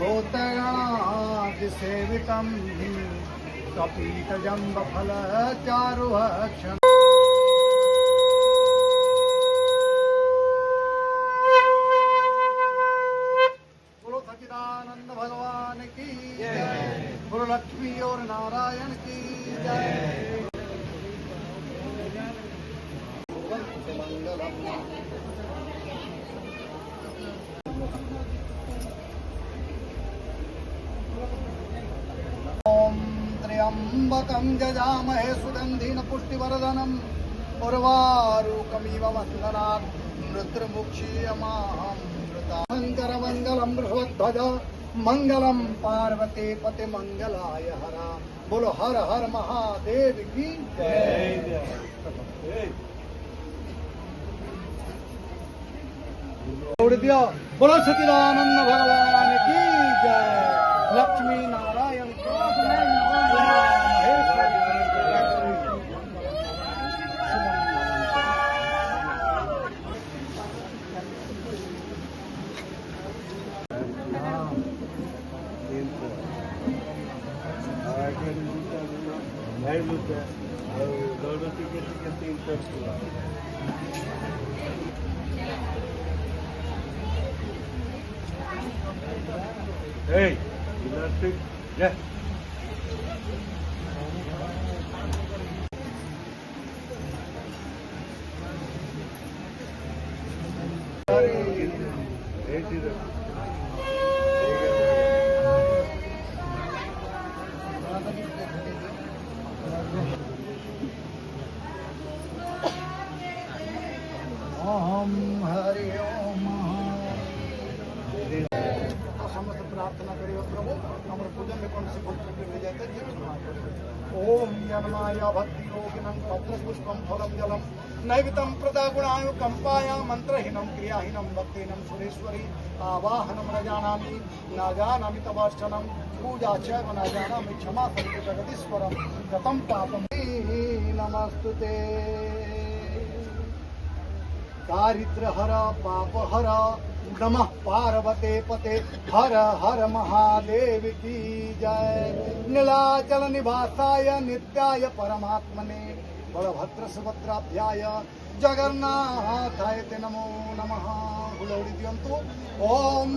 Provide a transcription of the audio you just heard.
भूतगणादिसेवितं कपीतजम्बफलचारुभक्षणम्। बोलो सच्चिदानंद भगवान की जय। बोलो लक्ष्मी और नारायण की जय। ओम त्र्यंबकं जजामहे सुगंधिन पुष्टिवर्धनम् उर्वारुकमिव वन्दनात् मृत्युमुक्षीयमामृता। शंकर मंगलम बृहध्वज मंगलम पार्वती पति मंगलाय हरा। बोलो हर हर महादेव की जय। बोलो सच्चिदानंद भगवान की जय। लक्ष्मी नारायण की जय। महेश्वरी की जय। Hey, elastic, yeah. Om Hari ओम। समस्त प्रार्थना करियो प्रभु हमर पूजन में कौन सी भूल त्रुटि रह जाए ओम जन्माय भक्ति योगिनं पत्र पुष्पम फलम जलम नैवेद्यं प्रदा गुणाय कंपाया मंत्रहीनं क्रियाहीनं भक्तिहीनं सुरेश्वरी आवाहनं न जानामि न जानामि तवार्चनं पूजा च न जानामि क्षमा सर्व जगदीश्वरं गतं पापं नमस्तुते। दारिद्र हर पाप हर नमः पार्वते पते हर हर महादेव की जय। नीलाचल निवासाय नित्याय परमात्मने बलभद्र सुभद्राभ्याय जगन्नाथाय ते नमो नमः। हुलौड़ी दियन्तु। ओम